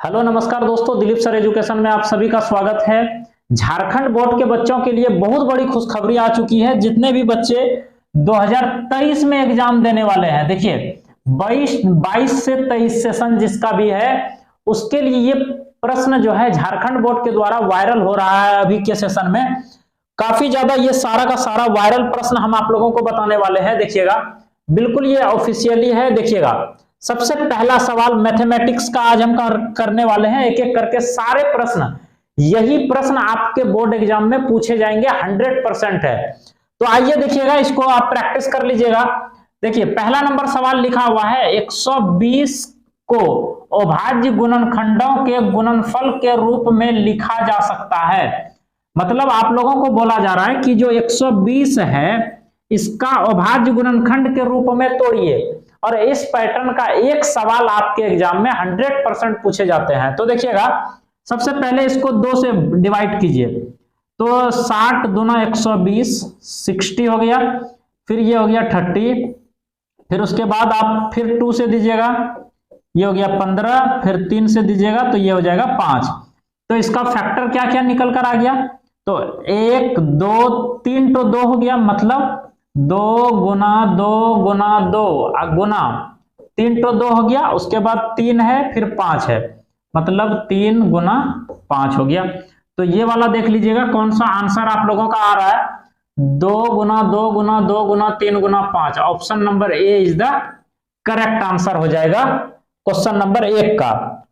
Hello नमस्कार दोस्तों, Dilip sir education में आप सभी का स्वागत है। झारखंड बोर्ड के बच्चों के लिए बहुत बड़ी खुशखबरी आ चुकी है। जितने भी बच्चे 2023 में एग्जाम देने वाले हैं, देखिए 22 से 23 सेशन जिसका भी है, उसके लिए ये प्रश्न जो है झारखंड बोर्ड के द्वारा वायरल हो रहा है। अभी के सेशन में काफी ज्यादा ये सारा का सारा वायरल प्रश्न हम आप लोगों को बताने वाले हैं। देखिएगा, बिल्कुल ये ऑफिशियली है। देखिएगा, सबसे पहला सवाल मैथमेटिक्स का आज हम करने वाले हैं। एक एक करके सारे प्रश्न, यही प्रश्न आपके बोर्ड एग्जाम में पूछे जाएंगे, 100% है। तो आइए देखिएगा, इसको आप प्रैक्टिस कर लीजिएगा। देखिए, पहला नंबर सवाल लिखा हुआ है 120 को अभाज्य गुणनखंडों के गुणनफल के रूप में लिखा जा सकता है। मतलब आप लोगों को बोला जा रहा है कि जो 120 है इसका अभाज्य गुणनखंड के रूप में तोड़िए, और इस पैटर्न का एक सवाल आपके एग्जाम में 100% पूछे जाते हैं। तो देखिएगा, सबसे पहले इसको 2 से डिवाइड कीजिए, तो 60 दूना 120, 60 हो गया। फिर ये हो गया 30, फिर उसके बाद आप फिर 2 से दीजिएगा, ये हो गया 15, फिर 3 से दीजिएगा तो ये हो जाएगा 5। तो इसका फैक्टर क्या क्या निकल कर आ गया, तो 1 2 3 तो 2 हो गया, मतलब 2 गुना 2 गुना 2 गुना 3 तो 2 हो गया। उसके बाद 3 है, फिर 5 है, मतलब 3 गुना 5 हो गया। तो ये वाला देख लीजिएगा कौन सा आंसर आप लोगों का आ रहा है, 2 गुना 2 गुना 2 गुना 3 गुना 5। Option number A is the correct answer हो जाएगा क्वेश्चन नंबर 1 का।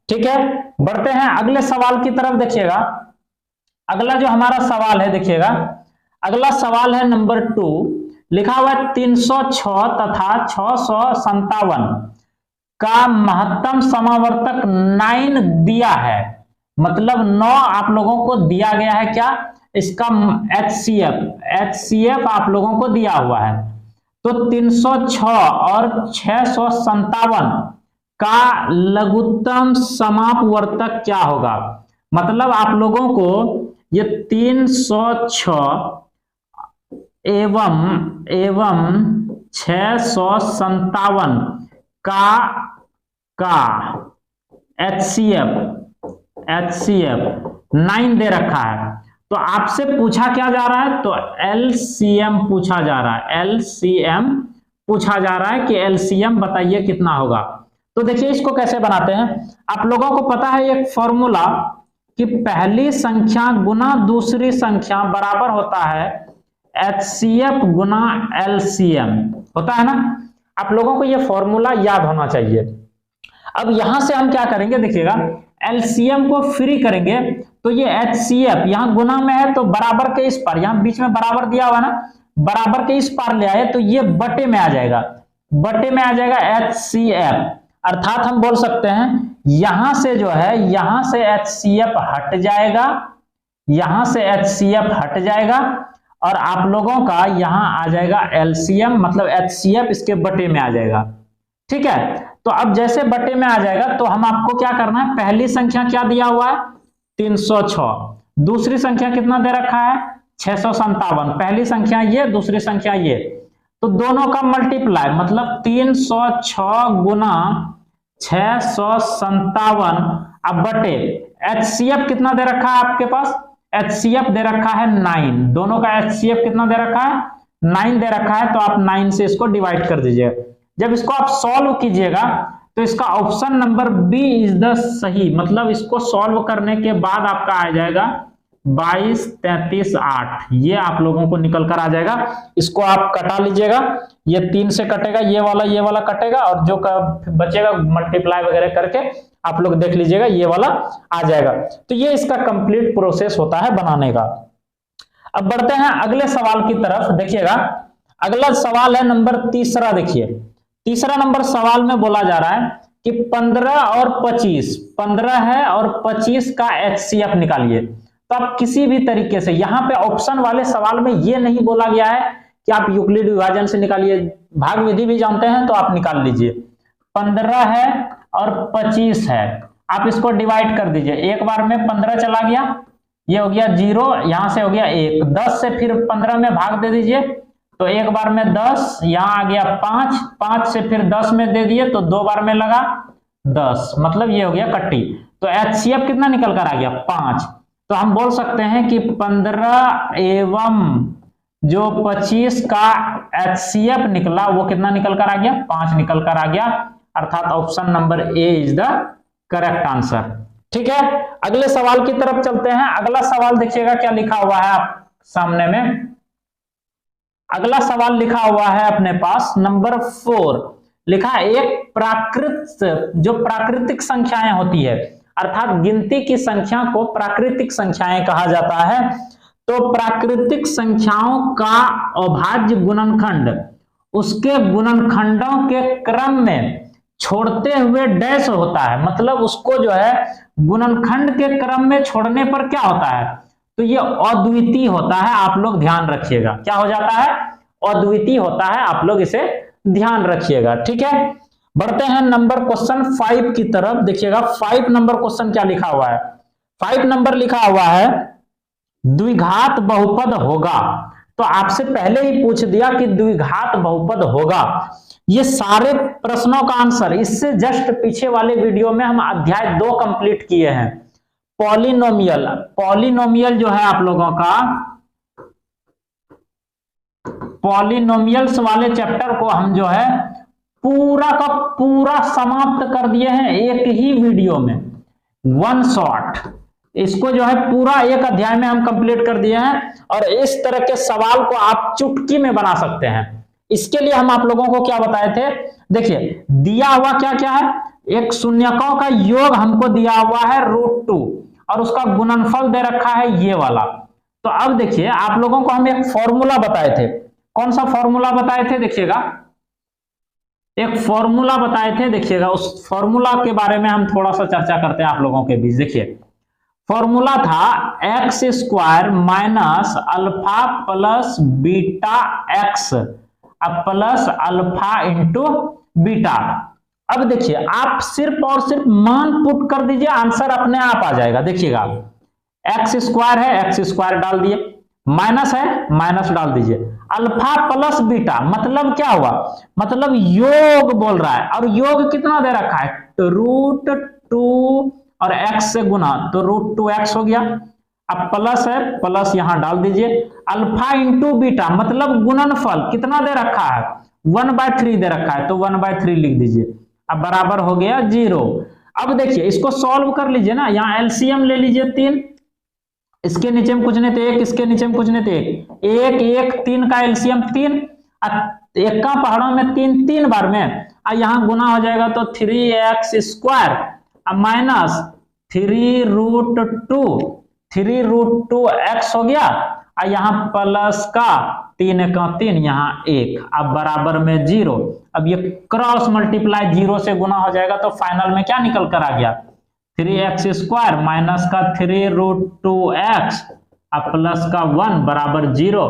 ठीक है, बढ़ते हैं अगले सवाल की तरफ। देखिएगा, अगला जो हमारा सवाल है, देखिएगा अगला सवाल है नंबर 2, लिखा हुआ 306 तथा 657 का महत्तम समावर्तक 9 दिया है। मतलब 9 आप लोगों को दिया गया है। क्या इसका HCF आप लोगों को दिया हुआ है। तो 306 और 657 का लघुत्तम समापवर्तक क्या होगा। मतलब आप लोगों को ये 306 एवं 657 का HCF 9 दे रखा है। तो आपसे पूछा क्या जा रहा है, तो LCM पूछा जा रहा है। LCM पूछा जा रहा है कि LCM बताइए कितना होगा। तो देखिए, इसको कैसे बनाते हैं। आप लोगों को पता है एक फॉर्मूला कि पहली संख्या गुना दूसरी संख्या बराबर होता है HCF गुना LCM, होता है ना। आप लोगों को यह फॉर्मूला याद होना चाहिए। अब यहां से हम क्या करेंगे, देखिएगा LCM को फ्री करेंगे, तो ये HCF यहां गुना में है तो बराबर के इस पार, यहां बीच में बराबर दिया हुआ ना, बराबर के इस पार ले आए तो ये बटे में आ जाएगा, बटे में आ जाएगा HCF। अर्थात हम बोल सकते हैं यहां से जो है, यहां से HCF हट जाएगा, यहां से HCF हट जाएगा, और आप लोगों का यहां आ जाएगा LCM, मतलब HCF इसके बटे में आ जाएगा। ठीक है, तो अब जैसे बटे में आ जाएगा तो हम आपको क्या करना है, पहली संख्या क्या दिया हुआ है 306, दूसरी संख्या कितना दे रखा है 657। पहली संख्या ये, दूसरी संख्या ये, तो दोनों का मल्टीप्लाई, मतलब 306 गुना 657 अब बटे HCF कितना दे रखा है आपके पास, HCF दे रखा है 9। दोनों का HCF कितना दे रखा है 9 दे रखा है। तो आप 9 से इसको डिवाइड कर दीजिए। जब इसको आप सॉल्व कीजिएगा तो इसका option number B is the सही। मतलब इसको सॉल्व करने के बाद आपका आ जाएगा 22 33 8, ये आप लोगों को निकल कर आ जाएगा। इसको आप कटा लीजिएगा, ये 3 से कटेगा, ये वाला कटेगा, और जो बचेगा मल्टीप्लाई वगैरह करके आप लोग देख लीजिएगा, ये वाला आ जाएगा। तो ये इसका कंप्लीट प्रोसेस होता है बनाने का। अब बढ़ते हैं अगले सवाल की तरफ। देखिएगा, अगला सवाल है नंबर 3। देखिए, तीसरा नंबर सवाल में बोला जा रहा है कि 15 और 25, 15 है और 25 का HCF निकालिए। तो आप किसी भी तरीके से, यहाँ पे ऑप्शन वाले सवाल में ये नहीं बोला गया है कि आप यूक्लिड विभाजन से निकालिए, भाग विधि भी जानते हैं तो आप निकाल लीजिए। 15 है और 25 है, आप इसको डिवाइड कर दीजिए। एक बार में 15 चला गया, ये हो गया 0, यहां से हो गया 1, 10 से फिर 15 में भाग दे दीजिए, तो एक बार में 10, यहां आ गया 5, 5 से फिर 10 में दे दिए तो 2 बार में लगा 10, मतलब ये हो गया कट्टी। तो HCF कितना निकल कर आ गया 5। तो हम बोल सकते हैं कि 15 एवं जो 25 का HCF निकला वो कितना निकल कर आ गया 5 निकल कर आ गया, अर्थात option number A is the correct answer. ठीक है, अगले सवाल की तरफ चलते हैं। अगला सवाल देखिएगा क्या लिखा हुआ है आप सामने में। अगला सवाल लिखा हुआ है अपने पास नंबर 4, लिखा है एक जो प्राकृतिक संख्याएं होती है, अर्थात गिनती की संख्या को प्राकृतिक संख्याएं कहा जाता है। तो प्राकृतिक संख्याओं का अभाज्य गुणनखंड उसके गुणनखंडों के क्रम में छोड़ते हुए डैश होता है, मतलब उसको जो है गुणनखंड के क्रम में छोड़ने पर क्या होता है, तो ये अद्वितीय होता है। आप लोग ध्यान रखिएगा, क्या हो जाता है, अद्वितीय होता है, आप लोग इसे ध्यान रखिएगा। ठीक है, बढ़ते हैं नंबर क्वेश्चन 5 की तरफ। देखिएगा 5 नंबर क्वेश्चन क्या लिखा हुआ है। 5 नंबर लिखा हुआ है द्विघात बहुपद होगा। तो आपसे पहले ही पूछ दिया कि द्विघात बहुपद होगा। ये सारे प्रश्नों का आंसर इससे जस्ट पीछे वाले वीडियो में हम अध्याय 2 कंप्लीट किए हैं। पॉलिनोमियल जो है आप लोगों का, पॉलिनोमियल्स वाले चैप्टर को हम जो है पूरा का पूरा समाप्त कर दिए हैं एक ही वीडियो में, वन शॉट। इसको जो है पूरा एक अध्याय में हम कंप्लीट कर दिए हैं, और इस तरह के सवाल को आप चुटकी में बना सकते हैं। इसके लिए हम आप लोगों को क्या बताए थे, देखिए दिया हुआ क्या क्या है, एक शून्यकों का योग हमको दिया हुआ है √2 और उसका गुणनफल दे रखा है ये वाला। तो अब देखिए आप लोगों को हम एक फॉर्मूला बताए थे। कौन सा फॉर्मूला बताए थे, देखिएगा एक फॉर्मूला बताए थे, देखिएगा उस फॉर्मूला के बारे में हम थोड़ा सा चर्चा करते हैं आप लोगों के बीच। देखिए फॉर्मूला था x² minus alpha plus beta x plus alpha into beta. अब देखिए आप सिर्फ और सिर्फ मान पुट कर दीजिए, आंसर अपने आप आ जाएगा। देखिएगा x² है, x² डाल दिए, माइनस है, माइनस डाल दीजिए, अल्फा प्लस बीटा मतलब क्या हुआ, मतलब योग बोल रहा है, और योग कितना दे रखा है, √2 और x से गुना, तो √2x हो गया। अब प्लस है, प्लस यहां डाल दीजिए, अल्फा इंटू बीटा मतलब गुणनफल कितना दे रखा है, 1/3 दे रखा है, तो 1/3 लिख दीजिए। अब बराबर हो गया 0। अब देखिए इसको सॉल्व कर लीजिए ना, यहाँ एलसीएम ले लीजिए 3, इसके नीचे में कुछ नहीं तो 1, इसके नीचे में कुछ नहीं तो 1, 1, 3 का एलसीएम 3, 1 का पहाड़ों में 3 बार में, और यहाँ गुना हो जाएगा तो 3x² माइनस 3√2x हो गया, और यहाँ प्लस का 3 का 3, यहाँ 1, अब बराबर में 0। अब ये क्रॉस मल्टीप्लाई 0 से गुना हो जाएगा, तो फाइनल में क्या निकल कर आ गया, 3x² माइनस का 3√2x प्लस का 1 बराबर 0।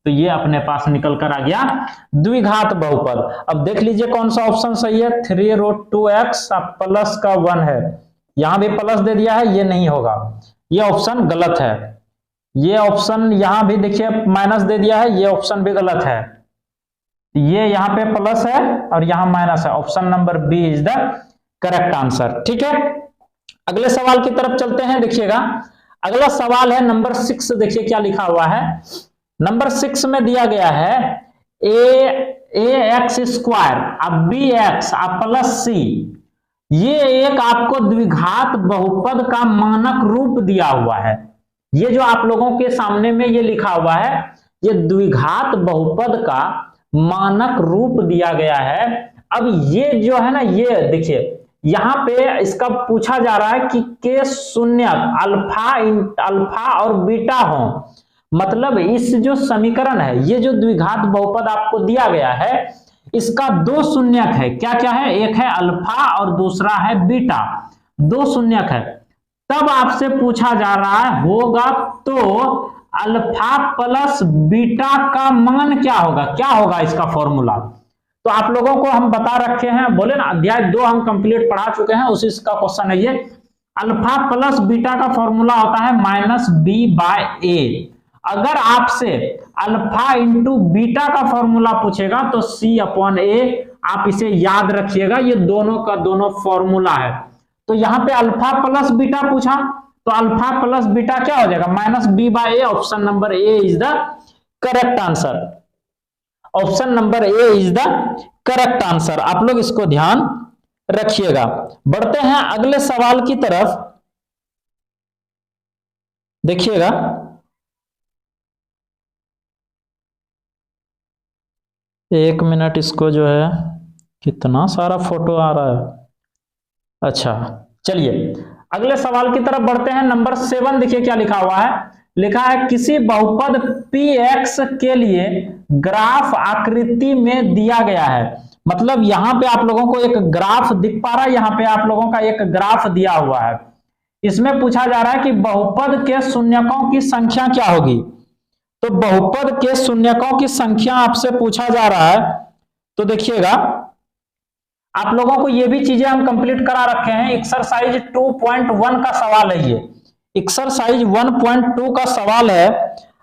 तो ये अपने पास निकल कर आ गया द्विघात बहुपद। अब देख लीजिए कौन सा ऑप्शन सही है, 3√2x प्लस का 1 है, यहां भी प्लस दे दिया है, ये नहीं होगा, ये ऑप्शन गलत है। ये ऑप्शन यहां भी देखिए माइनस दे दिया है, ये ऑप्शन भी गलत है। ये यहां पे प्लस है और यहां माइनस है, option number B is the correct answer. ठीक है, अगले सवाल की तरफ चलते हैं। देखिएगा अगला सवाल है नंबर 6। देखिए क्या लिखा हुआ है, नंबर 6 में दिया गया है ax² अब bx प्लस c, ये एक आपको द्विघात बहुपद का मानक रूप दिया हुआ है। ये जो आप लोगों के सामने में ये लिखा हुआ है, ये द्विघात बहुपद का मानक रूप दिया गया है। अब ये जो है ना, ये देखिए यहां पे इसका पूछा जा रहा है कि के शून्यक अल्फा और बीटा हो, मतलब इस जो समीकरण है, ये जो द्विघात बहुपद आपको दिया गया है, इसका 2 शून्यक है। क्या क्या है, एक है अल्फा और दूसरा है बीटा, 2 शून्यक है। तब आपसे पूछा जा रहा है होगा तो अल्फा प्लस बीटा का मान क्या होगा, क्या होगा इसका फॉर्मूला। तो आप लोगों को हम बता रखे हैं, बोले ना अध्याय 2 हम कंप्लीट पढ़ा चुके हैं, उसी का क्वेश्चन है ये। अल्फा प्लस बीटा का फॉर्मूला होता है -b/a। अगर आपसे अल्फा इंटू बीटा का फॉर्मूला पूछेगा तो c/a, आप इसे याद रखिएगा, ये दोनों का दोनों फॉर्मूला है। तो यहाँ पे अल्फा प्लस बीटा पूछा, तो अल्फा प्लस बीटा क्या हो जाएगा, minus B by A. Option number A is the correct answer. Option number A is the correct answer. आप लोग इसको ध्यान रखिएगा। बढ़ते हैं अगले सवाल की तरफ। देखिएगा, एक मिनट, इसको जो है कितना सारा फोटो आ रहा है। अच्छा चलिए अगले सवाल की तरफ बढ़ते हैं। नंबर 7 देखिए क्या लिखा हुआ है। लिखा है किसी बहुपद px के लिए ग्राफ आकृति में दिया गया है। मतलब यहां पे आप लोगों को एक ग्राफ दिख पा रहा है, यहां पे आप लोगों का एक ग्राफ दिया हुआ है। इसमें पूछा जा रहा है कि बहुपद के शून्यकों की संख्या क्या होगी। तो बहुपद के शून्यकों की संख्या आपसे पूछा जा रहा है। तो देखिएगा, आप लोगों को ये भी चीजें हम कंप्लीट करा रखे हैं। एक्सरसाइज 2.1 का सवाल है ये। एक्सरसाइज 1.2 का सवाल है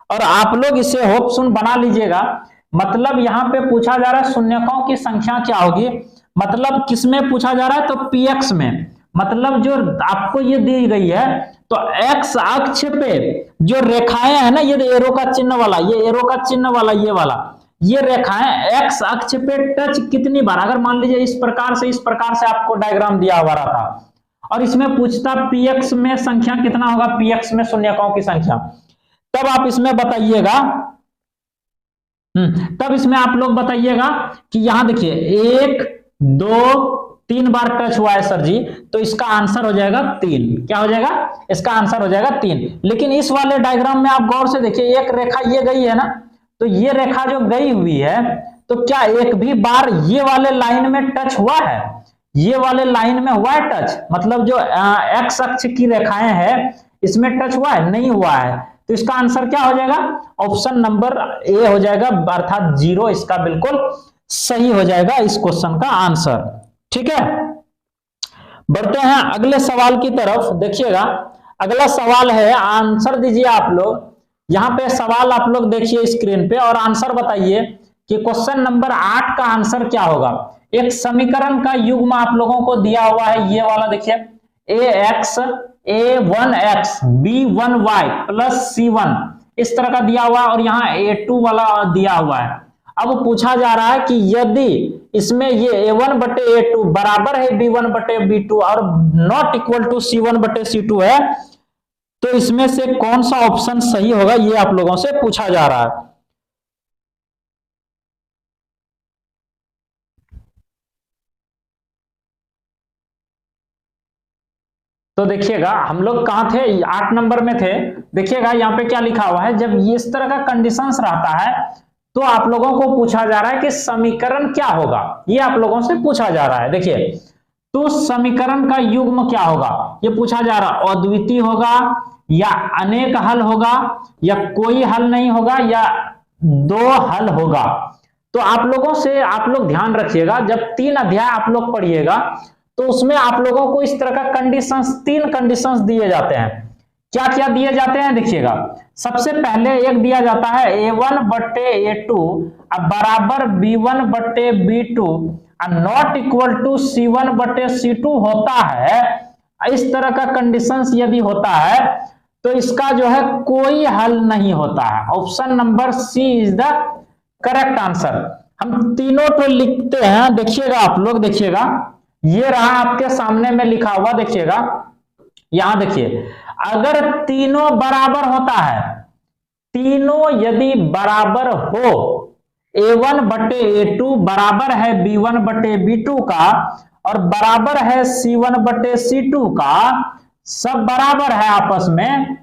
और आप लोग इसे होप सुन बना लीजिएगा। मतलब यहां पे पूछा जा रहा है शून्यकों की संख्या क्या होगी। मतलब किस में पूछा जा रहा है, तो px में। मतलब जो आपको ये दी गई है, तो x अक्ष पे जो रेखाएं है ना, ये एरो का चिन्ह वाला, ये एरो का चिन्ह वाला, ये वाला, ये रेखाएं x अक्ष पे टच कितनी बार, अगर मान लीजिए इस प्रकार से आपको डायग्राम दिया हुआ रहा था और इसमें पूछता px में संख्या कितना होगा, px में शून्यकों की संख्या, तब आप इसमें बताइएगा, तब इसमें आप लोग बताइएगा कि यहां देखिए 1 2 3 बार टच हुआ है सर जी, तो इसका आंसर हो जाएगा 3। क्या हो जाएगा, इसका आंसर हो जाएगा 3। लेकिन इस वाले डायग्राम में आप गौर से देखिए, एक रेखा ये गई है ना, तो ये रेखा जो गई हुई है, तो क्या एक भी बार ये वाले लाइन में टच हुआ है, ये वाले लाइन में हुआ है टच, मतलब जो एक्स अक्ष की रेखाएं हैं इसमें टच हुआ है, नहीं हुआ है। तो इसका आंसर क्या हो जाएगा, ऑप्शन नंबर ए हो जाएगा, अर्थात 0 इसका बिल्कुल सही हो जाएगा इस क्वेश्चन का आंसर। ठीक है, बढ़ते हैं अगले सवाल की तरफ। देखिएगा, अगला सवाल है, आंसर दीजिए आप लोग। यहां पे सवाल आप लोग देखिए स्क्रीन पे और आंसर बताइए कि क्वेश्चन नंबर 8 का आंसर क्या होगा। एक समीकरण का युग्म आप लोगों को दिया हुआ है, ये वाला देखिए, ax a1x b1y plus c1, इस तरह का दिया हुआ है और यहाँ a2 वाला दिया हुआ है। अब पूछा जा रहा है कि यदि इसमें ये a1 बटे a2 बराबर है b1 बटे b2 और नॉट इक्वल टू c1 बटे c2 है, तो इसमें से कौन सा ऑप्शन सही होगा, ये आप लोगों से पूछा जा रहा है। तो देखिएगा, हम लोग कहां थे, 8 नंबर में थे। देखिएगा यहाँ पे क्या लिखा हुआ है, जब ये इस तरह का कंडीशंस रहता है तो आप लोगों को पूछा जा रहा है कि समीकरण क्या होगा, ये आप लोगों से पूछा जा रहा है। देखिए, तो समीकरण का युग्म क्या होगा, ये पूछा जा रहा है, अद्वितीय होगा या अनेक हल होगा या कोई हल नहीं होगा या 2 हल होगा। तो आप लोगों से आप लोग ध्यान रखिएगा, जब 3 अध्याय आप लोग पढ़िएगा तो उसमें आप लोगों को इस तरह का कंडीशंस, 3 कंडीशंस दिए जाते हैं। क्या क्या दिए जाते हैं, देखिएगा। सबसे पहले एक दिया जाता है a1 बटे a2 बराबर b1 बटे b2 not equal to c1 बटे c2 होता है। इस तरह का कंडीशंस यदि होता है तो इसका जो है कोई हल नहीं होता है। Option number C is the correct answer. हम तीनों तो लिखते हैं, देखिएगा आप लोग, देखिएगा ये रहा आपके सामने में लिखा हुआ, देखिएगा यहां देखिए, अगर तीनों बराबर होता है, तीनों यदि बराबर हो, a1 बटे a2 बराबर है b1 बटे b2 का और बराबर है c1 बटे c2 का, सब बराबर है आपस में,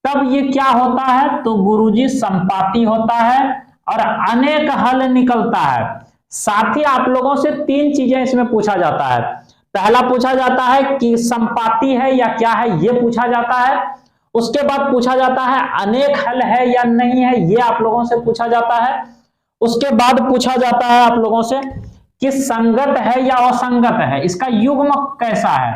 तब ये क्या होता है, तो गुरुजी संपाती होता है और अनेक हल निकलता है। साथ ही आप लोगों से 3 चीजें इसमें पूछा जाता है। पहला पूछा जाता है कि संपाती है या क्या है, यह पूछा जाता है। उसके बाद पूछा जाता है अनेक हल है या नहीं है, यह आप लोगों से पूछा जाता है। उसके बाद पूछा जाता है आप लोगों से कि संगत है या असंगत है, इसका युग्म कैसा है,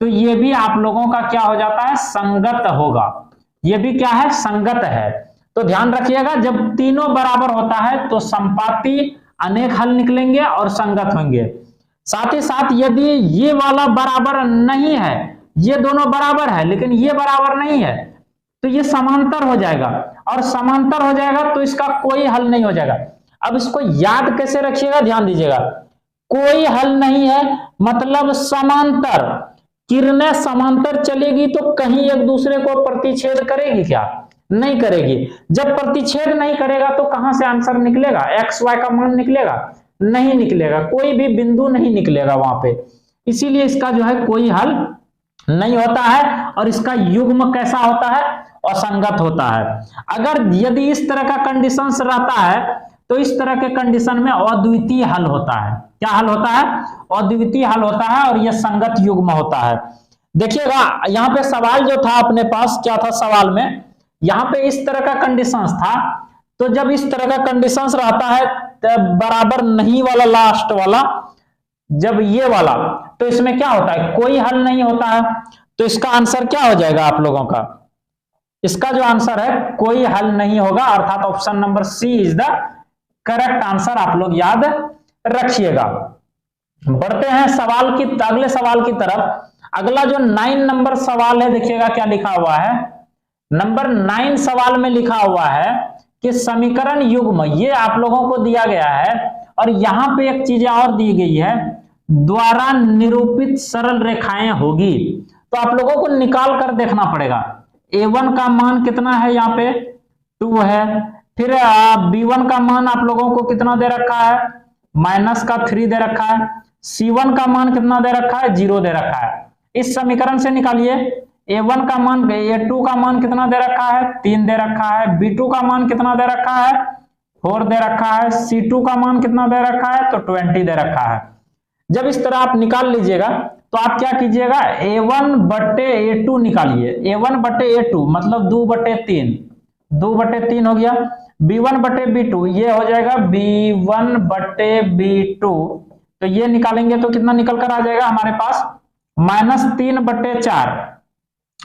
तो यह भी आप लोगों का क्या हो जाता है, संगत होगा। यह भी क्या है, संगत है। तो ध्यान रखिएगा, जब तीनों बराबर होता है तो संपाती, अनेक हल निकलेंगे और संगत होंगे। साथ ही साथ यदि ये वाला बराबर नहीं है, ये दोनों बराबर है लेकिन ये बराबर नहीं है, तो ये समांतर हो जाएगा, और समांतर हो जाएगा तो इसका कोई हल नहीं हो जाएगा। अब इसको याद कैसे रखिएगा, ध्यान दीजिएगा, कोई हल नहीं है मतलब समांतर, किरणें समांतर चलेगी तो कहीं एक दूसरे को प्रतिच्छेद करेगी क्या? नहीं करेगी। जब प्रतिच्छेद नहीं करेगा तो कहां से आंसर निकलेगा, एक्स वाई का मान निकलेगा? नहीं निकलेगा, कोई भी बिंदु नहीं निकलेगा वहां पे। इसीलिए इसका जो है कोई हल नहीं होता है, और इसका युग्म कैसा होता है, असंगत होता है। अगर यदि इस तरह का कंडीशंस रहता है तो इस तरह के कंडीशन में अद्वितीय हल होता है। क्या हल होता है? अद्वितीय हल होता है, और यह संगत युग्म होता है। देखिएगा यहाँ पे सवाल जो था अपने पास, क्या था सवाल में, यहाँ पे इस तरह का कंडीशंस था, तो जब इस तरह का कंडीशंस रहता है तब बराबर नहीं वाला लास्ट वाला, जब ये वाला, तो इसमें क्या होता है, कोई हल नहीं होता है। तो इसका आंसर क्या हो जाएगा आप लोगों का? इसका जो आंसर है कोई हल नहीं होगा, अर्थात option number C is the correct answer. आप लोग याद रखिएगा। बढ़ते हैं सवाल की, अगले सवाल की तरफ। अगला जो 9 नंबर सवाल है, देखिएगा क्या लिखा हुआ है। नंबर 9 सवाल में लिखा हुआ है कि समीकरण युग्म, ये आप लोगों को दिया गया है, और यहां पे एक चीज और दी गई है, द्वारा निरूपित सरल रेखाएं होगी। तो आप लोगों को निकाल कर देखना पड़ेगा। a1 का मान कितना है, यहाँ पे 2 है। फिर b1 का मान आप लोगों को कितना दे रखा है, -3 दे रखा है। c1 का मान कितना दे रखा है, 0 दे रखा है। इस समीकरण से निकालिए a1 का मान, a2 का मान कितना दे रखा है, 3 दे रखा है। b2 का मान कितना दे रखा है, 4 दे रखा है। c2 का मान कितना दे रखा है, तो 20 दे रखा है। जब इस तरह आप निकाल लीजिएगा तो आप क्या कीजिएगा, a1 बटे a2 निकालिए। a1 बटे a2 मतलब 2/3, 2/3 हो गया। b1 बटे b2 ये हो जाएगा b1 बटे b2, तो ये निकालेंगे तो कितना निकल कर आ जाएगा हमारे पास, -3/4,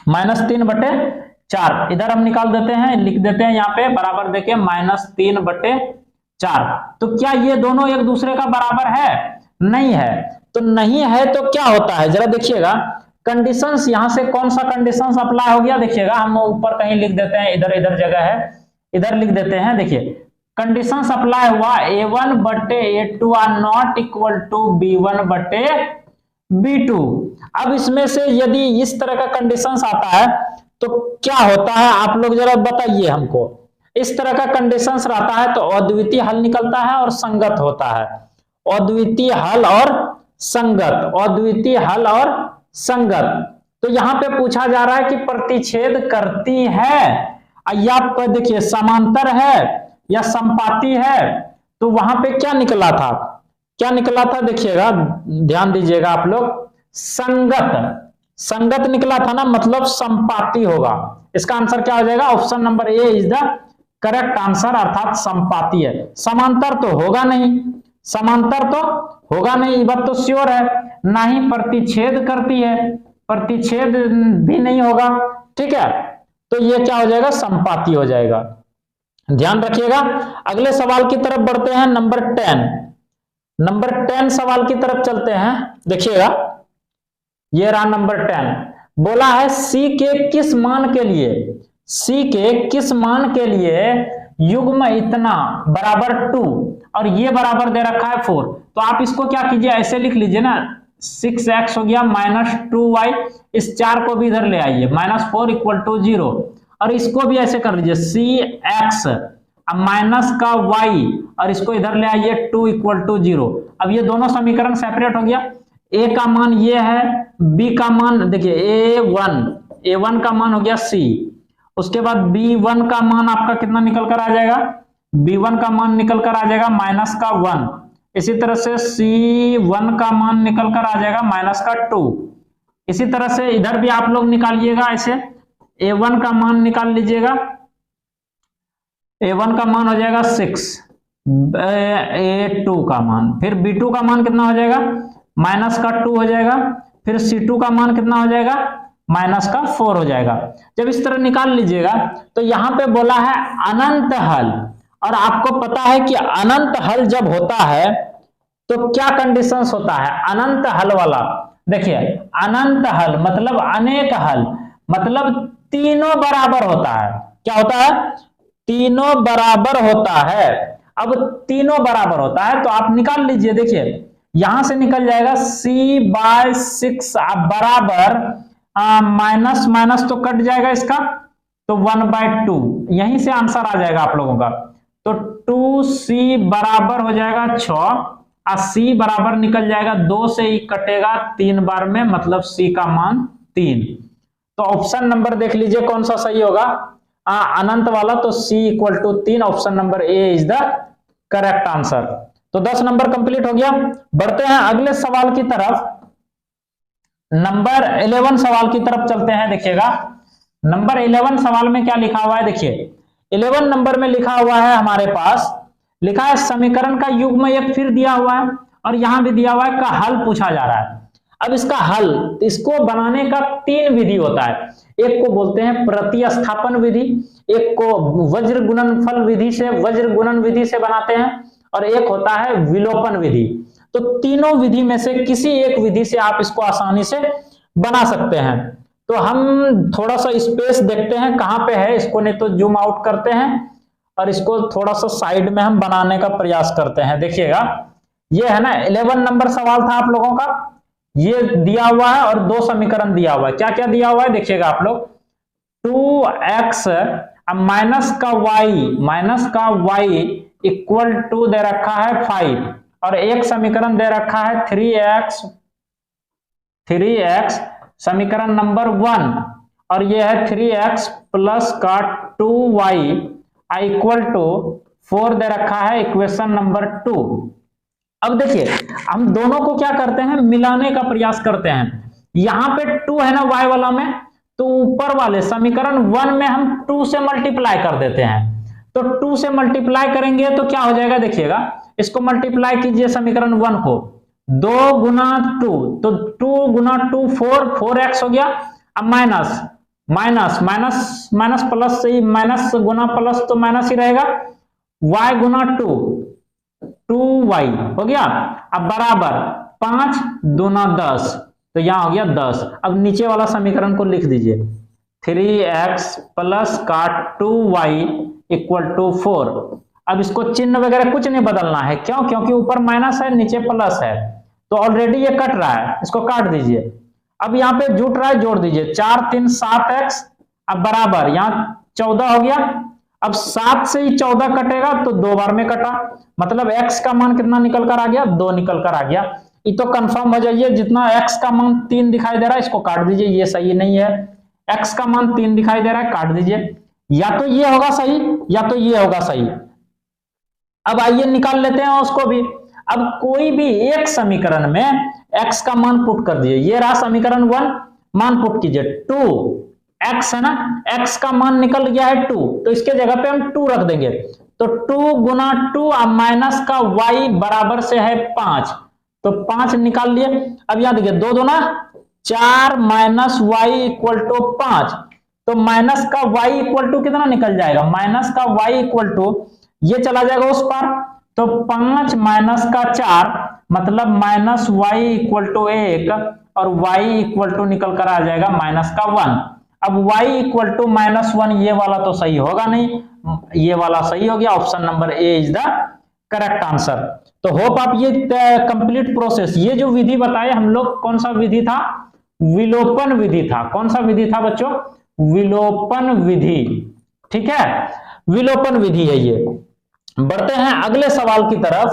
-3/4। इधर हम निकाल देते हैं, लिख देते हैं यहाँ पे बराबर देके -3/4। तो क्या ये दोनों एक दूसरे का बराबर है? नहीं है। तो नहीं है तो क्या होता है, जरा देखिएगा कंडीशंस, यहां से कौन सा कंडीशंस अप्लाई हो गया, देखिएगा हम ऊपर कहीं लिख देते हैं, इधर इधर जगह है, इधर लिख देते हैं। देखिए कंडीशंस अप्लाई हुआ, a1 बटे a2 are not equal to b1 बटे b2। अब इसमें से यदि इस तरह का कंडीशंस आता है तो क्या होता है, आप लोग जरा बताइए हमको। इस तरह का कंडीशंस रहता है तो अद्वितीय हल निकलता है और संगत होता है। अद्वितीय हल और संगत, अद्वितीय हल और संगत। तो यहां पे पूछा जा रहा है कि प्रतिच्छेद करती है या देखिए समांतर है या संपाती है, तो वहां पे क्या निकला था, क्या निकला था, देखिएगा ध्यान दीजिएगा आप लोग, संगत, संगत निकला था ना, मतलब संपाती होगा। इसका आंसर क्या हो जाएगा, option number A is the correct answer, अर्थात संपाती है। समांतर तो होगा नहीं, समांतर तो होगा नहीं, ये बात तो श्योर है। ना ही प्रतिच्छेद करती है, प्रतिच्छेद भी नहीं होगा, ठीक है। तो ये क्या हो जाएगा, संपाती हो जाएगा। ध्यान रखिएगा। अगले सवाल की तरफ बढ़ते हैं, नंबर 10। नंबर 10 सवाल की तरफ चलते हैं। देखिएगा ये रहा नंबर 10। बोला है C के किस मान के लिए, C के किस मान के लिए युग्म इतना बराबर 2 और ये बराबर दे रखा है 4। तो आप इसको क्या कीजिए, ऐसे लिख लीजिए ना, 6x हो गया -2y, इस 4 को भी इधर ले आइए, -4 = 0, और इसको भी ऐसे कर लीजिए, cx माइनस का y, और इसको इधर ले आइए 2 = 0। अब ये दोनों समीकरण सेपरेट हो गया। a का मान ये है, b का मान देखिए a1 का मान हो गया c, उसके बाद b1 का मान आपका कितना निकल कर आ जाएगा, b1 का मान निकल कर आ जाएगा -1। इसी तरह से c1 का मान निकल कर आ जाएगा -2। इसी तरह से इधर भी आप लोग निकालिएगा, ऐसे a1 का मान निकाल लीजिएगा, a1 का मान हो जाएगा 6, a2 का मान, फिर b2 का मान कितना हो जाएगा, -2 हो जाएगा, फिर c2 का मान कितना हो जाएगा, -4 हो जाएगा। जब इस तरह निकाल लीजिएगा तो यहां पे बोला है अनंत हल, और आपको पता है कि अनंत हल जब होता है तो क्या कंडीशंस होता है अनंत हल वाला? देखिए अनंत हल मतलब अनेक हल, मतलब तीनों बराबर होता है। क्या होता है? तीनों बराबर होता है। अब तीनों बराबर होता है तो आप निकाल लीजिए, देखिए यहां से निकल जाएगा c/6 बराबर माइनस माइनस तो कट जाएगा इसका, तो 1/2, यहीं से आंसर आ जाएगा आप लोगों का। तो 2c बराबर हो जाएगा 6 और c बराबर निकल जाएगा 2 से ही कटेगा 3 बार में, मतलब c का मान 3। तो ऑप्शन नंबर देख लीजिए कौन सा सही होगा, अनंत वाला, तो c = 3, option number A is the correct answer. तो 10 नंबर कंप्लीट हो गया। बढ़ते हैं अगले सवाल की तरफ, नंबर 11 सवाल की तरफ चलते हैं। देखिएगा नंबर 11 सवाल में क्या लिखा हुआ है, देखिए 11 नंबर में लिखा हुआ है हमारे पास, लिखा है समीकरण का युग्म एक फिर दिया हुआ है और यहां भी दिया हुआ है का हल पूछा जा रहा है। अब इसका हल, इसको बनाने का 3 विधि होता है। एक को बोलते हैं प्रतिस्थापन विधि, एक को वज्र गुणनफल विधि से, वज्र गुणन विधि से बनाते हैं, और एक होता है विलोपन विधि। तो तीनों विधि में से किसी एक विधि से आप इसको आसानी से बना सकते हैं। तो हम थोड़ा सा स्पेस देखते हैं कहां पे है इसको, नहीं तो जूम आउट करते हैं और इसको थोड़ा सा साइड में हम बनाने का प्रयास करते हैं। देखिएगा ये है ना 11 नंबर सवाल था आप लोगों का, ये दिया हुआ है और 2 समीकरण दिया हुआ है। क्या क्या दिया हुआ है देखिएगा आप लोग, 2x माइनस का y इक्वल टू दे रखा है 5, और एक समीकरण दे रखा है 3x समीकरण नंबर 1, और ये है 3x प्लस का 2y इक्वल टू 4 दे रखा है इक्वेशन नंबर 2। अब देखिए हम दोनों को क्या करते हैं, मिलाने का प्रयास करते हैं। यहां पे 2 है ना y वाला में, तो ऊपर वाले समीकरण 1 में हम 2 से मल्टीप्लाई कर देते हैं। तो 2 से मल्टीप्लाई करेंगे तो क्या हो जाएगा, देखिएगा इसको मल्टीप्लाई कीजिए समीकरण 1 को, 2 गुना 2, तो 2 गुना 2 4x हो गया। अब minus minus minus minus plus से ही, माइनस गुना प्लस तो माइनस ही रहेगा, y गुना 2y हो गया। अब बराबर 5 दूना 10, तो यहां हो गया 10। अब नीचे वाला समीकरण को लिख दीजिए, 3x प्लस का 2y इक्वल टू 4। अब इसको चिन्ह वगैरह कुछ नहीं बदलना है, क्यों? क्योंकि ऊपर माइनस है नीचे प्लस है, तो ऑलरेडी ये कट रहा है, इसको काट दीजिए। अब यहाँ पे जुट रहा है, जोड़ दीजिए, 4 3 7x, अब बराबर यहाँ 14 हो गया। अब 7 से ही 14 कटेगा तो 2 बार में कटा, मतलब x का मान कितना निकल कर आ गया, 2 निकल कर आ गया। ये तो कंफर्म हो जाइए, जितना x का मान 3 दिखाई दे रहा है इसको काट दीजिए, ये सही नहीं है। x का मान 3 दिखाई दे रहा है, काट दीजिए, या तो ये होगा सही या तो ये होगा सही। अब आइए निकाल लेते हैं उसको भी। अब कोई भी एक समीकरण में x का मान पुट कर दीजिए, ये रहा समीकरण 1, मान पुट कीजिए 2x है ना, x का मान निकल गया है 2, तो इसके जगह पे हम 2 रख देंगे, तो 2 गुना 2 माइनस का y बराबर से है 5, तो 5 निकाल लिए। अब यहां देखिए 2 दूना 4 माइनस y इक्वल टू 5, तो माइनस का y इक्वल टू कितना निकल जाएगा, माइनस का y इक्वल टू ये चला जाएगा उस पर, तो 5 माइनस का 4 मतलब माइनस y इक्वल टू 1, और y इक्वल टू निकल कर आ जाएगा माइनस का 1। अब y इक्वल टू -1 ये वाला तो सही होगा नहीं, ये वाला सही हो गया, option number A is the correct answer. तो होप आप ये कंप्लीट प्रोसेस, ये जो विधि बताए हम लोग, कौन सा विधि था, विलोपन विधि था। कौन सा विधि था बच्चों, विलोपन विधि, ठीक है, विलोपन विधि है ये। बढ़ते हैं अगले सवाल की तरफ,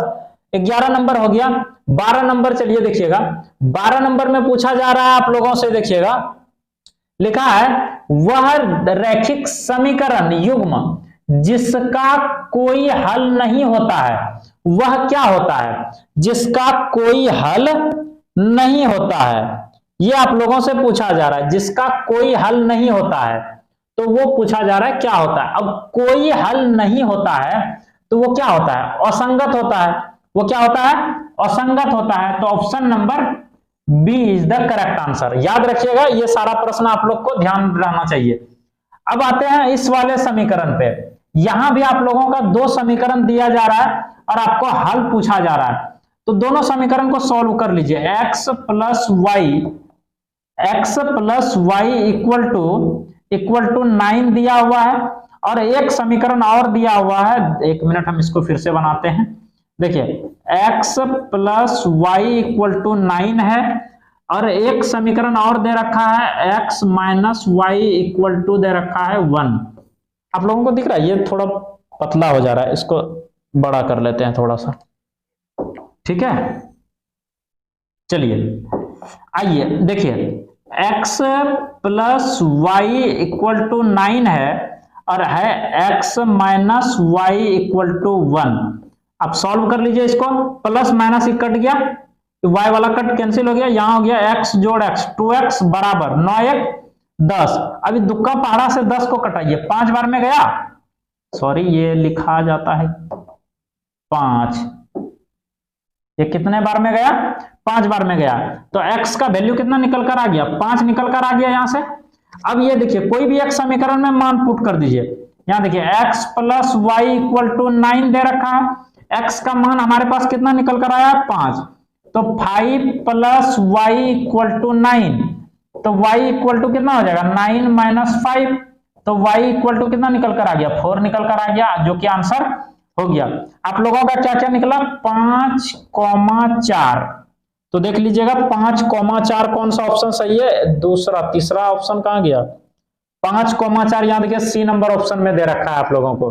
11 नंबर हो गया। 12 नंबर चलिए देखिएगा, 12 नंबर में पूछा जा रहा है आप लोगों से, देखिएगा लिखा है वह रैखिक समीकरण युग्म जिसका कोई हल नहीं होता है, वह क्या होता है, जिसका कोई हल नहीं होता है, ये आप लोगों से पूछा जा रहा है। जिसका कोई हल नहीं होता है तो वो पूछा जा रहा है क्या होता है। अब कोई हल नहीं होता है तो वो क्या होता है, असंगत होता है। वो क्या होता है, असंगत होता है। तो option number B is the correct answer. याद रखिएगा, ये सारा प्रश्न आप लोग को ध्यान रहना चाहिए। अब आते हैं इस वाले समीकरण पे, यहां भी आप लोगों का 2 समीकरण दिया जा रहा है और आपको हल पूछा जा रहा है। तो दोनों समीकरण को सॉल्व कर लीजिए। x plus y equal to 9 दिया हुआ है, और एक समीकरण और दिया हुआ है, एक मिनट हम इसको फिर से बनाते हैं। देखिए x plus y equal to 9 है, और एक समीकरण और दे रखा है x minus Y equal to दे रखा है 1। आप लोगों को दिख रहा है? ये थोड़ा पतला हो जा रहा है, इसको बड़ा कर लेते हैं थोड़ा सा, ठीक है। चलिए आइए देखिए, x plus y equal to 9 है, और है x minus Y equal to 1। अब सॉल्व कर लीजिए इसको, प्लस माइनस ही कट गया, y वाला कट कैंसिल हो गया, यहां हो गया x जोड़ x, 2x बराबर 9 1 10। अभी दुक्का पहाड़ा से 10 को कटाइए, 5 बार में गया, सॉरी ये लिखा जाता है 5, ये कितने बार में गया? 5 बार में गया। तो x का वैल्यू कितना निकल कर आ गया? 5 निकल कर आ गया यहां से। अब ये देखिए, कोई भी एक समीकरण में मान पुट कर दीजिए। यहां देखिए x plus y equal to 9 दे रखा है, x का मान हमारे पास कितना निकल कर आया? 5। तो 5 प्लस वाई इक्वल टू 9, तो y इक्वल टू कितना हो जाएगा? 9 माइनस 5, तो y इक्वल टू कितना निकल कर आ गया? 4 निकल कर आ गया, जो कि आंसर हो गया। आप लोगों का क्या क्या निकला? 5,4। तो देख लीजिएगा 5,4 कौन सा ऑप्शन सही है? दूसरा, तीसरा ऑप्शन कहां गया? 5,4 यहां देखिए सी नंबर ऑप्शन में दे रखा है आप लोगों को।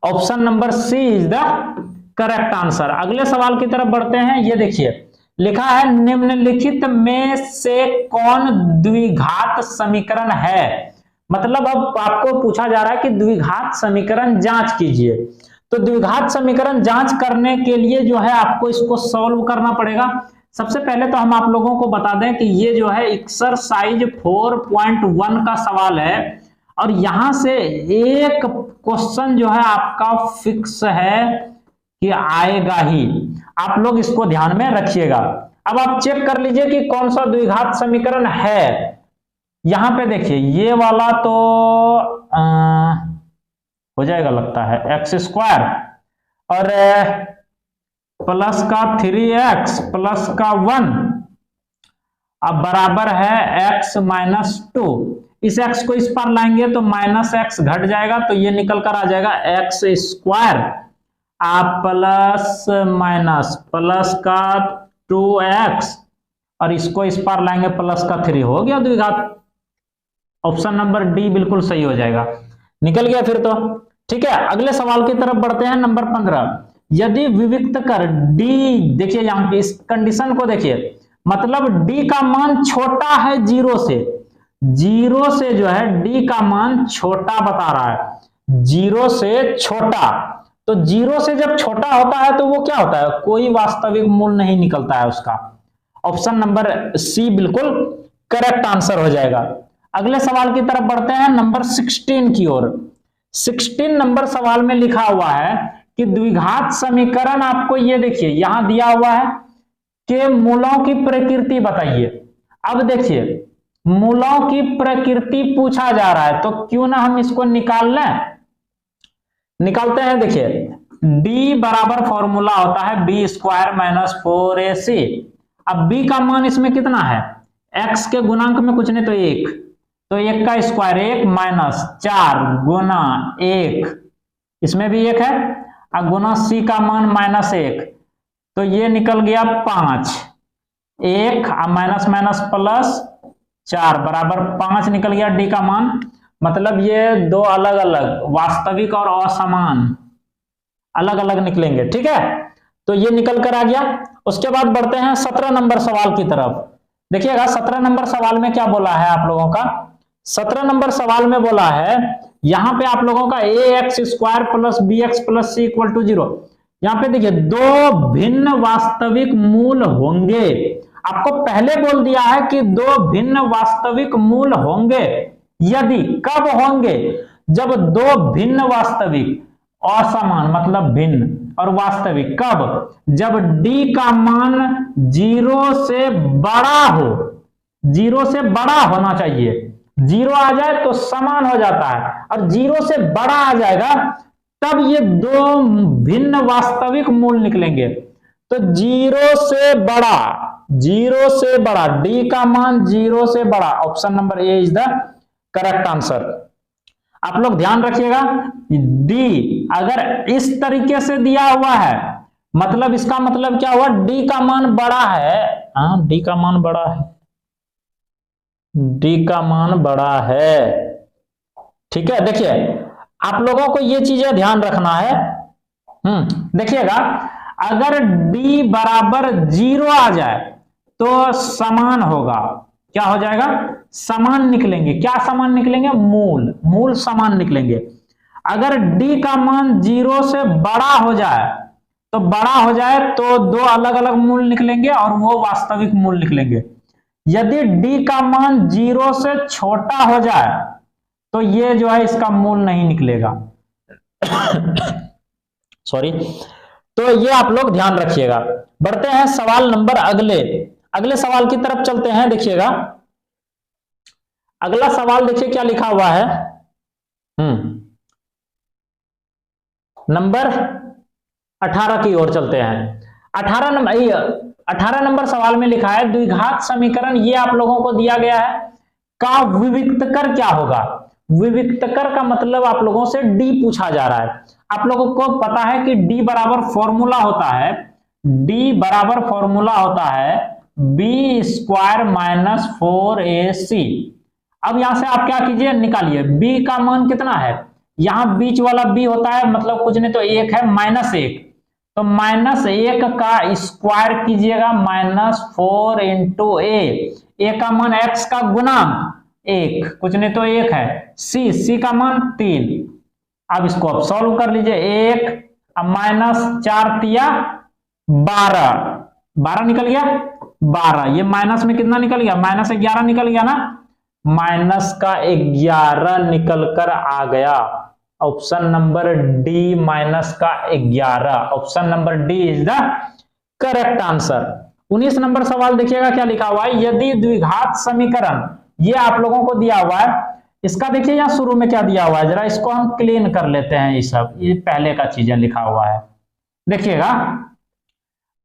Option number C is the correct answer. अगले सवाल की तरफ बढ़ते हैं। ये देखिए लिखा है, निम्नलिखित में से कौन द्विघात समीकरण है? मतलब अब आपको पूछा जा रहा है कि द्विघात समीकरण जांच कीजिए। तो द्विघात समीकरण जांच करने के लिए जो है आपको इसको सॉल्व करना पड़ेगा। सबसे पहले तो हम आप लोगों को बता दें कि ये जो है एक्सरसाइज 4.1 का सवाल है, और यहां से एक क्वेश्चन जो है आपका फिक्स है कि आएगा ही। आप लोग इसको ध्यान में रखिएगा। अब आप चेक कर लीजिए कि कौन सा द्विघात समीकरण है। यहां पे देखिए ये वाला तो हो जाएगा लगता है, एक्स स्क्वायर और प्लस का 3x प्लस का 1 अब बराबर है x माइनस 2। इस x को इस पर लाएंगे तो माइनस x घट जाएगा, तो ये निकल कर आ जाएगा x square plus minus plus का 2x, और इसको इस पर लाएंगे प्लस का 3। हो गया द्विघात। ऑप्शन नंबर डी बिल्कुल सही हो जाएगा। निकल गया फिर तो, ठीक है। अगले सवाल की तरफ बढ़ते हैं, नंबर 15। यदि विविक्त कर d, देखिए यहां पे इस कंडीशन को देखिए, मतलब d का मान छोटा है 0 से, 0 से जो है d का मान छोटा बता रहा है, 0 से छोटा। तो 0 से जब छोटा होता है तो वो क्या होता है? कोई वास्तविक मूल नहीं निकलता है उसका। ऑप्शन नंबर सी बिल्कुल करेक्ट आंसर हो जाएगा। अगले सवाल की तरफ बढ़ते हैं, नंबर 16 की ओर। 16 नंबर सवाल में लिखा हुआ है कि द्विघात समीकरण, आपको ये देखिए यहां दिया हुआ है कि मूलों की प्रकृति बताइए। अब देखिए मूलों की प्रकृति पूछा जा रहा है, तो क्यों ना हम इसको निकाल लें। निकालते हैं। देखिए d बराबर फॉर्मूला होता है b स्क्वायर माइनस 4ac। अब b का मान इसमें कितना है? x के गुणांक में कुछ नहीं तो 1, तो 1 का स्क्वायर 1 माइनस 4 गुना 1, इसमें भी 1 है, और गुना c का मान माइनस 1, तो ये निकल गया 5। 1 माइनस माइनस प्लस 4 बराबर 5 निकल गया d का मान। मतलब ये दो अलग अलग वास्तविक और असमान अलग अलग निकलेंगे, ठीक है। तो ये निकल कर आ गया। उसके बाद बढ़ते हैं 17 नंबर सवाल की तरफ। देखिएगा 17 नंबर सवाल में क्या बोला है आप लोगों का। 17 नंबर सवाल में बोला है, यहां पे आप लोगों का ax square plus bx plus c equal to 0। यहां पे देखिए दो भिन्न वास्तविक मूल होंगे। आपको पहले बोल दिया है कि दो भिन्न वास्तविक मूल होंगे। यदि कब होंगे? जब दो भिन्न वास्तविक, असमान मतलब भिन्न और वास्तविक, कब? जब d का मान 0 से बड़ा हो, 0 से बड़ा होना चाहिए। 0 आ जाए तो समान हो जाता है, और 0 से बड़ा आ जाएगा तब ये दो भिन्न वास्तविक मूल निकलेंगे। तो तो जीरो से बड़ा, जीरो से बड़ा, डी का मान जीरो से बड़ा, option number A is the correct answer. आप लोग ध्यान रखिएगा, डी अगर इस तरीके से दिया हुआ है, मतलब इसका मतलब क्या हुआ, डी का मान बड़ा है। हाँ, डी का मान बड़ा है, डी का मान बड़ा है। ठीक है, देखिए आप लोगों को ये चीजें ध्यान रखना है। देखिएगा, अगर डी बराबर जीरो आ जाए तो समान होगा, क्या हो जाएगा, समान निकलेंगे। क्या समान निकलेंगे, मूल, मूल समान निकलेंगे। अगर डी का मान जीरो से बड़ा हो जाए, तो बड़ा हो जाए तो दो अलग अलग मूल निकलेंगे और वो वास्तविक मूल निकलेंगे। यदि डी का मान जीरो से छोटा हो जाए तो ये जो है इसका मूल नहीं निकलेगा। सॉरी, तो ये आप लोग ध्यान रखिएगा। बढ़ते हैं सवाल नंबर अगले सवाल की तरफ चलते हैं। देखिएगा अगला सवाल, देखिए क्या लिखा हुआ है। नंबर 18 की ओर चलते हैं। 18 नंबर सवाल में लिखा है द्विघात समीकरण, ये आप लोगों को दिया गया है, का विविक्तकर क्या होगा। विविक्तकर का मतलब आप लोगों से डी पूछा जा रहा है। आप लोगों को पता है कि डी बराबर फॉर्मूला होता है, डी बराबर फॉर्मूला होता है बी स्क्वायर माइनस 4ac। अब यहां से आप क्या कीजिए, निकालिए बी का मान कितना है, यहां बीच वाला बी होता है, मतलब कुछ नहीं तो एक है, -1, तो -1 का स्क्वायर कीजिएगा, -4 इंटू ए का मान x का गुणांक 1, कुछ नहीं तो 1 है, सी का मान 3। अब इसको आप सॉल्व कर लीजिए, 1 -4 तिया 12 निकल गया, 12, ये माइनस में कितना निकल गया, -11 निकल गया ना, -11 निकल कर आ गया। Option number D -11, option number D is the correct answer. 19 number सवाल देखिएगा क्या लिखा हुआ है, यदि द्विघात समीकरण, ये आप लोगों को दिया हुआ है, इसका देखिए यहां शुरू में क्या दिया हुआ है, जरा इसको हम क्लीन कर लेते हैं। ये सब ये पहले का चीजें लिखा हुआ है, देखिएगा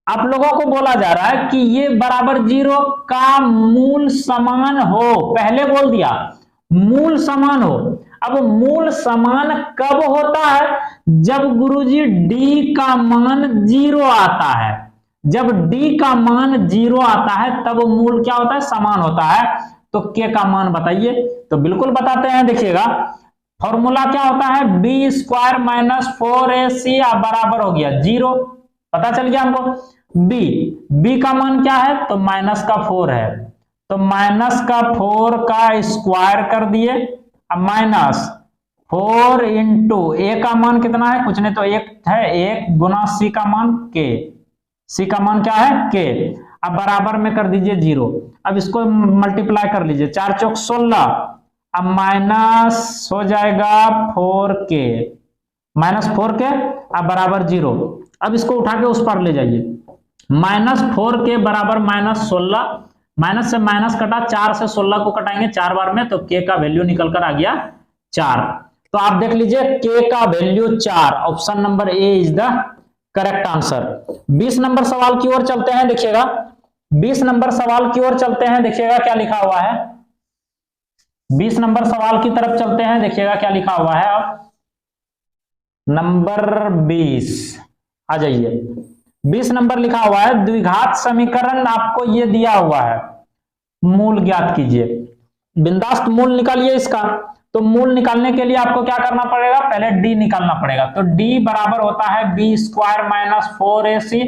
आप लोगों को बोला जा रहा है कि ये बराबर जीरो का मूल समान हो, पहले बोल दिया मूल समान हो। अब मूल समान कब होता है, जब गुरुजी डी का मान जीरो आता है, जब डी का मान जीरो आता है तब मूल क्या होता है, समान होता है। तो के का मान बताइए, तो बिल्कुल बताते हैं, देखिएगा फॉर्मूला क्या होता है, बी स्क्वायर माइनस 4ac बराबर हो गया जीरो, पता चल गया हमको। बी का मान क्या है, तो -4 है, तो -4 का स्क्वायर कर दिए, अब -4 इंटू ए का मान कितना है, कुछ नहीं तो 1 है, 1 गुना सी का मान के, सी का मान क्या है के, अब बराबर में कर दीजिए 0। अब इसको मल्टीप्लाई कर लीजिए, 4 चौक 16, अब माइनस हो जाएगा 4k, -4k अब बराबर 0। अब इसको उठा के उस पर ले जाइए, -4k बराबर -16, माइनस से माइनस कटा, 4 से 16 को कटाएंगे 4 बार में, तो k का वैल्यू निकल कर आ गया 4। तो आप देख लीजिए k का value 4, option number A is the correct answer. 20 number सवाल की ओर चलते हैं, देखिएगा 20 नंबर सवाल की ओर चलते हैं, देखिएगा क्या लिखा हुआ है। 20 नंबर सवाल की तरफ चलते हैं, देखिएगा क्या लिखा हुआ है। अब नंबर 20 आ जाइए, 20 नंबर लिखा हुआ है द्विघात समीकरण, आपको ये दिया हुआ है, मूल ज्ञात कीजिए, बिंदास्त मूल निकालिए इसका। तो मूल निकालने के लिए आपको क्या करना पड़ेगा, पहले डी निकालना पड़ेगा, तो डी बराबर होता है B square minus 4ac,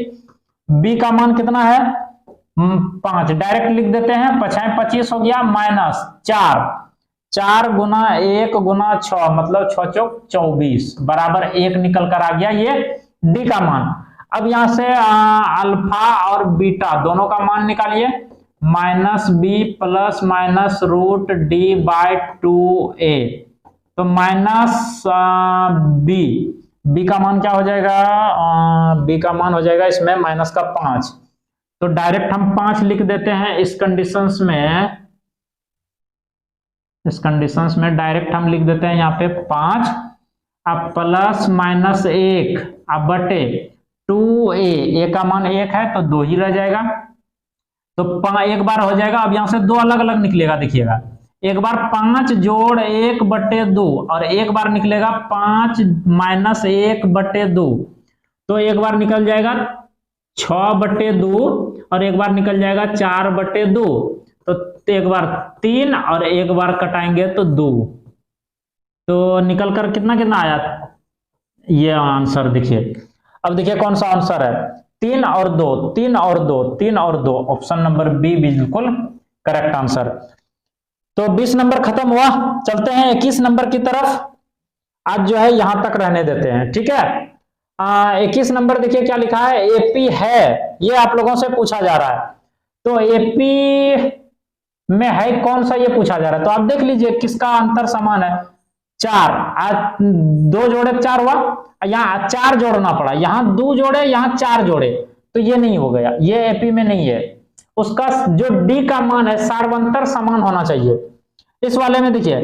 B का मान कितना है 5, डायरेक्ट लिख देते हैं, 5 25 हो गया, -4, 4 गुना 1 गुना 6 मतलब 6 चौक 24 बराबर 1 निकल कर आ गया, ये डी का मान। अब यहां से अल्फा और बीटा दोनों का मान निकालिए, -b प्लस माइनस √d/2a, तो -b का मान क्या हो जाएगा, b का मान हो जाएगा इसमें -5, तो डायरेक्ट हम 5 लिख देते हैं। इस कंडीशंस में डायरेक्ट हम लिख देते हैं यहाँ पे 5, अब प्लस -1 अब बटे 2a, a का मान 1 है तो 2 ही रह जाएगा, तो एक बार हो जाएगा। अब यहां से 2 अलग अलग निकलेगा, देखिएगा एक बार 5 जोड़ 1/2 और एक बार निकलेगा 5 माइनस 1/2, तो एक बार निकल जाएगा 6/2 और एक बार निकल जाएगा 4/2, तो एक बार 3 और एक बार कटाएंगे तो 2, तो निकल कर कितना कितना आया, ये आंसर देखिए। अब देखिए कौन सा आंसर है, 3 और 2, 3 और 2, 3 और 2, ऑप्शन नंबर बी बिल्कुल करेक्ट आंसर। तो 20 नंबर खत्म हुआ, चलते हैं 21 नंबर की तरफ। आज जो है यहां तक रहने देते हैं, ठीक है। 21 नंबर देखिए क्या लिखा है, एपी है, ये आप लोगों से पूछा जा रहा है। तो एपी में है कौन सा, ये पूछा जा रहा है। तो आप देख लीजिए किसका अंतर समान है, 4, आज 2 जोड़े 4 हुआ, यहाँ 4 जोड़ना पड़ा, यहाँ 2 जोड़े यहाँ 4 जोड़े, तो ये नहीं हो गया, ये एपी में नहीं है। उसका जो डी का मान है सार्वंतर समान होना चाहिए। इस वाले में देखिए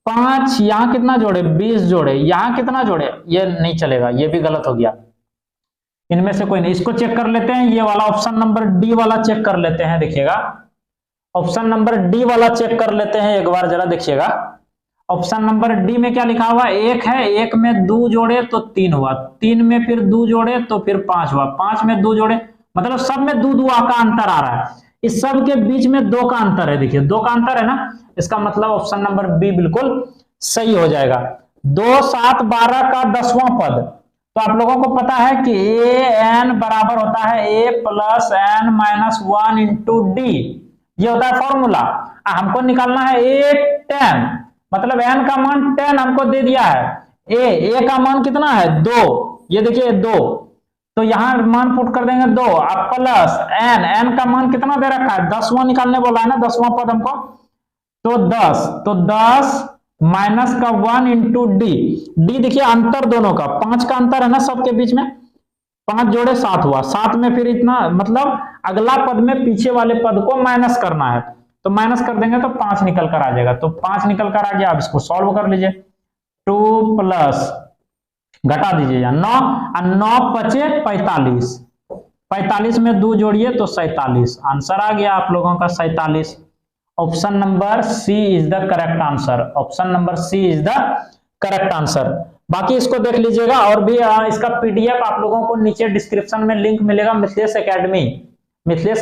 5 यहाँ कितना जोड़े, 20 जोड़े, यहाँ कितना जोड़े, ये नहीं चलेगा, ये भी गलत हो गया। इनमें से कोई नहीं, इसको चेक कर लेते हैं, ये वाला ऑप्शन नंबर डी वाला चेक कर लेते हैं, देखिएगा ऑप्शन नंबर डी वाला चेक कर लेते हैं एक बार, जरा देखिएगा। ऑप्शन नंबर डी में क्या लिखा हुआ, 1 है, 1 में 2 जोड़े तो 3 हुआ, 3 में फिर 2 जोड़े तो फिर 5 हुआ, 5 में 2 जोड़े, मतलब सब में 2 का अंतर आ रहा है, इस सब के बीच में 2 का अंतर है, देखिए 2 का अंतर है ना, इसका मतलब ऑप्शन नंबर बी बिल्कुल सही हो जाएगा। 2 7 12 का 10वां पद, तो आप लोगों को पता है कि ए एन बराबर होता है A plus N minus 1 into D, ये होता है फॉर्मूला। हमको निकालना है ए 10, मतलब एन का मान 10 हमको दे दिया है, ए का मान कितना है 2, ये देखिए 2, तो यहां मान पुट कर देंगे 2, अब प्लस एन का मान कितना दे रखा है 10वां निकालने बोला है ना, 10वां पद हमको, तो 10, तो 10 माइनस का 1 इंटू डी, डी देखिए अंतर दोनों का 5 का अंतर है ना सबके बीच में, 5 जोड़े 7 हुआ, 7 में फिर इतना, मतलब अगला पद में पीछे वाले पद को माइनस करना है, तो माइनस कर देंगे तो 5 निकल कर आ जाएगा, तो 5 निकल कर आ गया। अब इसको सॉल्व कर लीजिए, 2 प्लस घटा दीजिए 9 और 9 बचे 45, 45 में 2 जोड़िए तो 47, आंसर आ गया आप लोगों का 47। Option number C is the correct answer, option number C is the correct answer. बाकी इसको देख लीजिएगा, और भी इसका पीडीएफ आप लोगों को नीचे डिस्क्रिप्शन में लिंक मिलेगा, मिथिलेश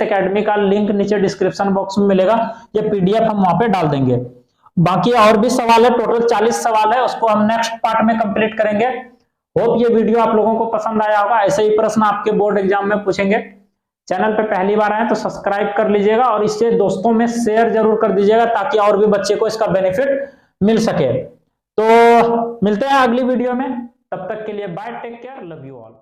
एकेडमी का लिंक नीचे डिस्क्रिप्शन बॉक्स में मिलेगा, ये पीडीएफ हम वहां पे डाल देंगे। बाकी और भी सवाल है, टोटल 40 सवाल है, उसको हम नेक्स्ट पार्ट में कंप्लीट करेंगे। होप ये वीडियो आप लोगों को पसंद आया होगा, ऐसे ही प्रश्न आपके बोर्ड एग्जाम में पूछेंगे। चैनल पे पहली बार आए तो सब्सक्राइब कर लीजिएगा और इससे दोस्तों में शेयर जरूर कर दीजिएगा, ताकि और भी बच्चे को इसका बेनिफिट मिल सके। तो मिलते हैं अगली वीडियो में, तब तक के लिए bye, take care, love you all.